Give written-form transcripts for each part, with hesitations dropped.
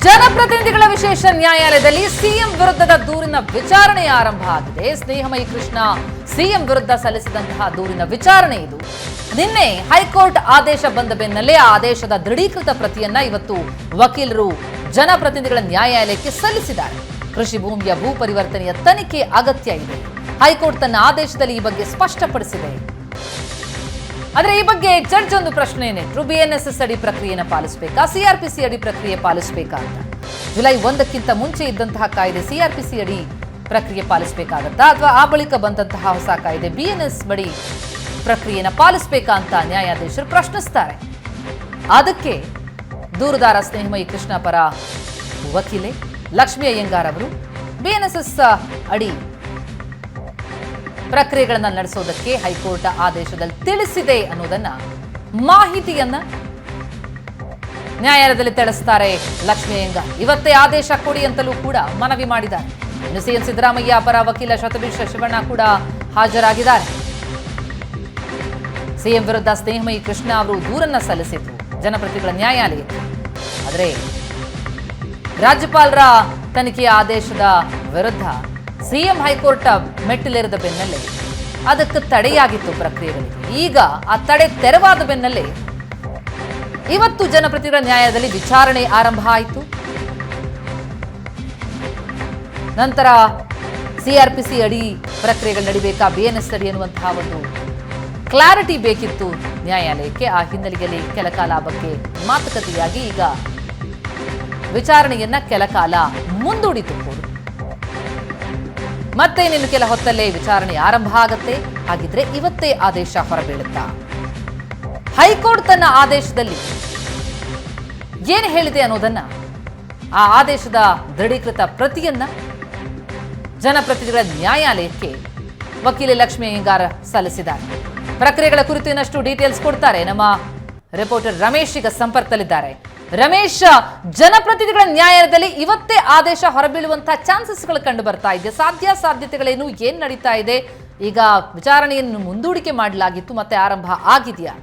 ಜನಪ್ರತಿನಿಧಿಗಳ ವಿಶೇಷ ನ್ಯಾಯಾಲಯದಲ್ಲಿ ಸಿಎಂ ವಿರುದ್ಧದ ದೂರಿನ ವಿಚಾರಣೆ ಆರಂಭ ಆಗಿದೆ. ಸ್ನೇಹಮಯಿ ಕೃಷ್ಣ ಸಿಎಂ ವಿರುದ್ಧ ಸಲ್ಲಿಸಿದಂತಹ ದೂರಿನ ವಿಚಾರಣೆ ಇದು. ನಿನ್ನೆ ಹೈಕೋರ್ಟ್ ಆದೇಶ ಬಂದ ಬೆನ್ನಲ್ಲೇ ಆ ಆದೇಶದ ದೃಢೀಕೃತ ಪ್ರತಿಯನ್ನ ಇವತ್ತು ವಕೀಲರು ಜನಪ್ರತಿನಿಧಿಗಳ ನ್ಯಾಯಾಲಯಕ್ಕೆ ಸಲ್ಲಿಸಿದ್ದಾರೆ. ಕೃಷಿ ಭೂಮಿಯ ಭೂ ಪರಿವರ್ತನೆಯ ತನಿಖೆ ಅಗತ್ಯ ಇದೆ. ಹೈಕೋರ್ಟ್ ತನ್ನ ಆದೇಶದಲ್ಲಿ ಈ ಬಗ್ಗೆ ಸ್ಪಷ್ಟಪಡಿಸಿದೆ. ಆದರೆ ಈ ಬಗ್ಗೆ ಜಡ್ಜ್ ಒಂದು ಪ್ರಶ್ನೆಯನ್ನೇ ಇಟ್ಟರು. BNSS ಅಡಿ ಪ್ರಕ್ರಿಯೆಯನ್ನು ಪಾಲಿಸಬೇಕಾ, CRPC ಅಡಿ ಪ್ರಕ್ರಿಯೆ ಪಾಲಿಸಬೇಕಾ ಅಂತ. ಜುಲೈ 1ಕ್ಕಿಂತ ಮುಂಚೆ ಇದ್ದಂತಹ ಕಾಯ್ದೆ CRPC ಅಡಿ ಪ್ರಕ್ರಿಯೆ ಪಾಲಿಸಬೇಕಾಗತ್ತಾ ಅಥವಾ ಆ ಬಳಿಕ ಬಂದಂತಹ ಹೊಸ ಕಾಯ್ದೆ BNS ಬಡಿ ಪ್ರಕ್ರಿಯೆಯನ್ನು ಪಾಲಿಸಬೇಕಾ ಅಂತ ನ್ಯಾಯಾಧೀಶರು ಪ್ರಶ್ನಿಸ್ತಾರೆ. ಅದಕ್ಕೆ ದೂರುದಾರ ಸ್ನೇಹಮಯಿ ಕೃಷ್ಣ ಪರ ವಕೀಲೆ ಲಕ್ಷ್ಮೀ ಅಯ್ಯಂಗಾರ್ ಅವರು BNSS ಅಡಿ ಪ್ರಕ್ರಿಯೆಗಳನ್ನು ನಡೆಸೋದಕ್ಕೆ ಹೈಕೋರ್ಟ್ ಆದೇಶದಲ್ಲಿ ತಿಳಿಸಿದೆ ಅನ್ನೋದನ್ನ ಮಾಹಿತಿಯನ್ನ ನ್ಯಾಯಾಲಯದಲ್ಲಿ ತಿಳಿಸ್ತಾರೆ ಲಕ್ಷ್ಮೀ ಅಯ್ಯಂಗಾರ್. ಇವತ್ತೇ ಆದೇಶ ಕೊಡಿ ಅಂತಲೂ ಕೂಡ ಮನವಿ ಮಾಡಿದ್ದಾರೆ. ಇನ್ನು ಸಿಎಂ ಸಿದ್ದರಾಮಯ್ಯ ಪರ ವಕೀಲ ಶತಬೀರ್ ಶಿವಣ್ಣ ಕೂಡ ಹಾಜರಾಗಿದ್ದಾರೆ. ಸಿಎಂ ವಿರುದ್ಧ ಸ್ನೇಹಮಯಿ ಕೃಷ್ಣ ಅವರು ದೂರನ್ನ ಸಲ್ಲಿಸಿದ್ರು ಜನಪ್ರತಿನಿಧಿಗಳ ನ್ಯಾಯಾಲಯಕ್ಕೆ. ಆದರೆ ರಾಜ್ಯಪಾಲರ ತನಿಖೆಯ ಆದೇಶದ ವಿರುದ್ಧ ಸಿಎಂ ಹೈಕೋರ್ಟ್ ಮೆಟ್ಟಿಲೇರಿದ ಬೆನ್ನಲ್ಲೇ ಅದಕ್ಕೆ ತಡೆಯಾಗಿತ್ತು ಪ್ರಕ್ರಿಯೆಗಳಿಗೆ. ಈಗ ಆ ತಡೆ ತೆರವಾದ ಬೆನ್ನಲ್ಲೇ ಇವತ್ತು ಜನಪ್ರತಿನಿಧಿಗಳ ನ್ಯಾಯಾಲಯದಲ್ಲಿ ವಿಚಾರಣೆ ಆರಂಭ ಆಯಿತು. ನಂತರ CRPC ಅಡಿ ಪ್ರಕ್ರಿಯೆಗಳು ನಡಿಬೇಕಾ, BNS ಅಡಿ ಅನ್ನುವಂತಹ ಒಂದು ಕ್ಲಾರಿಟಿ ಬೇಕಿತ್ತು ನ್ಯಾಯಾಲಯಕ್ಕೆ. ಆ ಹಿನ್ನೆಲೆಯಲ್ಲಿ ಕೆಲ ಕಾಲ ಬಗ್ಗೆ ಮಾತುಕತೆಯಾಗಿ ಈಗ ವಿಚಾರಣೆಯನ್ನ ಕೆಲ ಕಾಲ ಮುಂದೂಡಿತು. ಮತ್ತೆ ಇನ್ನು ಕೆಲ ಹೊತ್ತಲ್ಲೇ ವಿಚಾರಣೆ ಆರಂಭ ಆಗತ್ತೆ. ಹಾಗಿದ್ರೆ ಇವತ್ತೇ ಆದೇಶ ಹೊರಬೀಳುತ್ತಾ? ಹೈಕೋರ್ಟ್ ತನ್ನ ಆದೇಶದಲ್ಲಿ ಏನು ಹೇಳಿದೆ ಅನ್ನೋದನ್ನ, ಆ ಆದೇಶದ ದೃಢೀಕೃತ ಪ್ರತಿಯನ್ನ ಜನಪ್ರತಿನಿಧಿಗಳ ನ್ಯಾಯಾಲಯಕ್ಕೆ ವಕೀಲೆ ಲಕ್ಷ್ಮೀ ಅಯ್ಯಂಗಾರ್ ಸಲ್ಲಿಸಿದ್ದಾರೆ. ಪ್ರಕ್ರಿಯೆಗಳ ಕುರಿತು ಇನ್ನಷ್ಟು ಡೀಟೇಲ್ಸ್ ಕೊಡ್ತಾರೆ ನಮ್ಮ ರಿಪೋರ್ಟರ್ ರಮೇಶ್ ಈಗ ಸಂಪರ್ಕದಲ್ಲಿದ್ದಾರೆ. ರಮೇಶ್, ಜನಪ್ರತಿನಿಧಿಗಳ ನ್ಯಾಯಾಲಯದಲ್ಲಿ ಇವತ್ತೇ ಆದೇಶ ಹೊರಬೀಳುವಂತಹ ಚಾನ್ಸಸ್ಗಳು ಕಂಡು ಬರ್ತಾ ಇದೆ. ಸಾಧ್ಯತೆಗಳೇನು, ಏನ್ ನಡೀತಾ ಇದೆ? ಈಗ ವಿಚಾರಣೆಯನ್ನು ಮುಂದೂಡಿಕೆ ಮಾಡಲಾಗಿತ್ತು, ಮತ್ತೆ ಆರಂಭ ಆಗಿದೆಯಾ?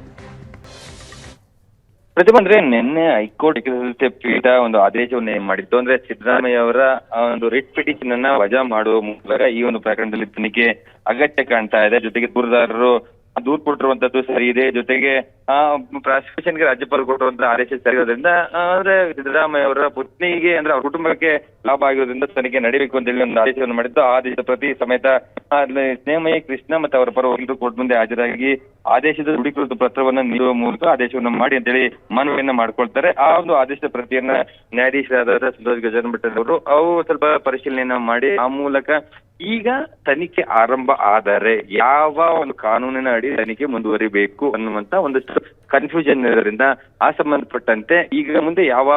ಪ್ರತಿಭಾ, ಅಂದ್ರೆ ನಿನ್ನೆ ಹೈಕೋರ್ಟ್ ಪೀಠ ಒಂದು ಆದೇಶವನ್ನು ಏನ್ ಮಾಡಿತ್ತು ಅಂದ್ರೆ ಸಿದ್ದರಾಮಯ್ಯ ಅವರ ಒಂದು ರಿಟ್ ಪಿಟಿಷನ್ ಅನ್ನ ವಜಾ ಮಾಡುವ ಮೂಲಕ ಈ ಒಂದು ಪ್ರಕರಣದಲ್ಲಿ ತನಿಖೆ ಅಗತ್ಯ ಕಾಣ್ತಾ ಇದೆ. ಜೊತೆಗೆ ದೂರುದಾರರು ದೂರು ಕೊಟ್ಟಿರುವಂತದ್ದು ಸರಿ ಇದೆ. ಜೊತೆಗೆ ಪ್ರಾಸಿಕ್ಯೂಷನ್ಗೆ ರಾಜ್ಯಪಾಲ ಕೊಟ್ಟಿರುವಂತಹ ಆದೇಶ ಸರಿ ಇರೋದ್ರಿಂದ ಅಂದ್ರೆ ಸಿದ್ದರಾಮಯ್ಯ ಅವರ ಪತ್ನಿಗೆ ಅಂದ್ರೆ ಅವ್ರ ಕುಟುಂಬಕ್ಕೆ ಲಾಭ ಆಗಿರೋದ್ರಿಂದ ತನಿಖೆ ನಡೀಬೇಕು ಅಂತ ಹೇಳಿ ಒಂದು ಆದೇಶವನ್ನು ಮಾಡಿದ್ದು. ಆ ಆದೇಶದ ಪ್ರತಿ ಸಮೇತ ಸ್ನೇಹಮಯಿ ಕೃಷ್ಣ ಮತ್ತೆ ಅವರ ಪರ ವಕೀಲರು ಕೋರ್ಟ್ ಮುಂದೆ ಹಾಜರಾಗಿ ಆದೇಶದ ದೃಢೀಕೃತ ಪತ್ರವನ್ನ ನೀಡುವ ಮೂಲಕ ಆದೇಶವನ್ನು ಮಾಡಿ ಅಂತೇಳಿ ಮನವಿಯನ್ನ ಮಾಡ್ಕೊಳ್ತಾರೆ. ಆ ಒಂದು ಆದೇಶದ ಪ್ರತಿಯನ್ನ ನ್ಯಾಯಾಧೀಶರಾದ ಸಂತೋಷ್ ಗಜಾನನ್ ಅವರು ಅವು ಸ್ವಲ್ಪ ಪರಿಶೀಲನೆಯನ್ನ ಮಾಡಿ ಆ ಮೂಲಕ ಈಗ ತನಿಖೆ ಆರಂಭ ಆದರೆ ಯಾವ ಒಂದು ಕಾನೂನಿನ ಅಡಿ ತನಿಖೆ ಮುಂದುವರಿಬೇಕು ಅನ್ನುವಂತ ಒಂದಷ್ಟು ಕನ್ಫ್ಯೂಷನ್ ಇರೋದ್ರಿಂದ ಆ ಸಂಬಂಧಪಟ್ಟಂತೆ ಈಗ ಮುಂದೆ ಯಾವ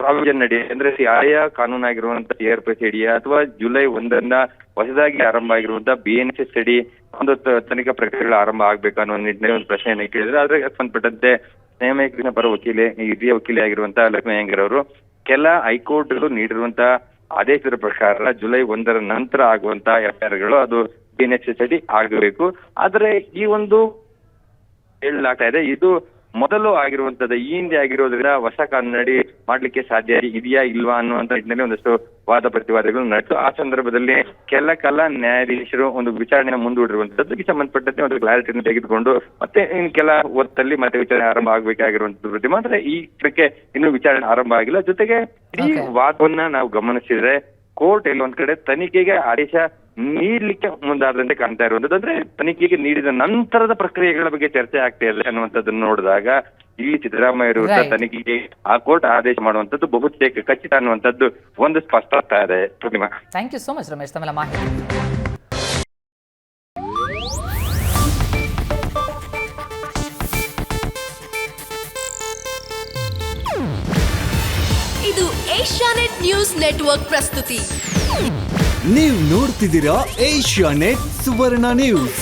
ಪ್ರಾವಿಷನ್ ಅಡಿ ಅಂದ್ರೆ ಆಯಾ ಕಾನೂನಾಗಿರುವಂತ CRPC ಅಡಿ ಅಥವಾ ಜುಲೈ 1ರಿಂದ ಹೊಸದಾಗಿ ಆರಂಭ ಆಗಿರುವಂತ BNSS ಅಡಿ ಒಂದು ತನಿಖಾ ಪ್ರಕ್ರಿಯೆಗಳು ಆರಂಭ ಆಗ್ಬೇಕು ಅನ್ನೋ ನಿಟ್ಟಿನಲ್ಲಿ ಒಂದು ಪ್ರಶ್ನೆಯನ್ನು ಕೇಳಿದ್ರೆ ಅದಕ್ಕೆ ಸಂಬಂಧಪಟ್ಟಂತೆ ಸ್ನೇಹಮಯಿ ಕೃಷ್ಣ ಪರ ವಕೀಲೆ ಹಿರಿಯ ವಕೀಲೆ ಆಗಿರುವಂತಹ ಲಕ್ಷ್ಮೀ ಅಯ್ಯಂಗಾರ್ ಅವರು ಕೆಲ ಹೈಕೋರ್ಟ್ ನೀಡಿರುವಂತಹ ಆದೇಶದ ಪ್ರಕಾರ ಜುಲೈ 1ರ ನಂತರ ಆಗುವಂತ FIRಗಳು ಅದು BNSS ಅಡಿ ಆಗಬೇಕು. ಆದ್ರೆ ಈ ಒಂದು ಹೇಳಲಾಗ್ತಾ ಇದೆ ಇದು ಮೊದಲು ಆಗಿರುವಂತದ್ದು, ಈ ಹಿಂದೆ ಆಗಿರೋದ್ರಿಂದ ಹೊಸ ಕಾನೂನಡಿ ಮಾಡ್ಲಿಕ್ಕೆ ಸಾಧ್ಯ ಇದೆಯಾ ಇಲ್ವಾ ಅನ್ನುವಂತ ನಿಟ್ಟಿನಲ್ಲಿ ಒಂದಷ್ಟು ವಾದ ಪ್ರತಿವಾದಗಳು ನಡೆದು ಆ ಸಂದರ್ಭದಲ್ಲಿ ಕೆಲ ಕಾಲ ನ್ಯಾಯಾಧೀಶರು ಒಂದು ವಿಚಾರಣೆ ಮುಂದೂಡಿರುವಂತದ್ದಕ್ಕೆ ಸಂಬಂಧಪಟ್ಟಂತೆ ಒಂದು ಕ್ಲಾರಿಟಿಯನ್ನು ತೆಗೆದುಕೊಂಡು ಮತ್ತೆ ಇನ್ ಕೆಲ ಹೊತ್ತಲ್ಲಿ ಮತ್ತೆ ವಿಚಾರಣೆ ಆರಂಭ ಆಗ್ಬೇಕಾಗಿರುವಂತದ್ದು ಪ್ರತಿಮಾ. ಅಂದ್ರೆ ಈ ಇದಕ್ಕೆ ಇನ್ನು ವಿಚಾರಣೆ ಆರಂಭ ಆಗಿಲ್ಲ. ಜೊತೆಗೆ ಈ ವಾದವನ್ನ ನಾವು ಗಮನಿಸಿದ್ರೆ ಕೋರ್ಟ್ ಎಲ್ಲೊಂದ್ ಕಡೆ ತನಿಖೆಗೆ ಆದೇಶ ನೀಡ್ಲಿಕ್ಕೆ ಮುಂದಾದಂತೆ ಕಾಣ್ತಾ ಇರುವಂತದ್ದು. ಅಂದ್ರೆ ತನಿಖೆಗೆ ನೀಡಿದ ನಂತರದ ಪ್ರಕ್ರಿಯೆಗಳ ಬಗ್ಗೆ ಚರ್ಚೆ ಆಗ್ತಾ ಇದೆ ಅನ್ನುವಂಥದ್ದನ್ನು ನೋಡಿದಾಗ ಇಲ್ಲಿ ಸಿದ್ದರಾಮಯ್ಯ ವಿರುದ್ಧ ತನಿಖೆಗೆ ಆ ಕೋರ್ಟ್ ಆದೇಶ ಮಾಡುವಂತದ್ದು ಬಹುತೇಕ ಖಚಿತ ಅನ್ನುವಂಥದ್ದು ಒಂದು ಸ್ಪಷ್ಟ ಆಗ್ತಾ ಇದೆ. Pratima, thank you so much Ramesh ತಮ್ಮೆಲ್ಲ ಮಾಹಿತಿ. ಇದು ಏಷ್ಯಾನೆಟ್ ನ್ಯೂಸ್ ನೆಟ್ವರ್ಕ್ ಪ್ರಸ್ತುತಿ. ನೀವು ನೋಡ್ತಿದ್ದೀರಾ ಏಷ್ಯಾನೆಟ್ ಸುವರ್ಣ ನ್ಯೂಸ್.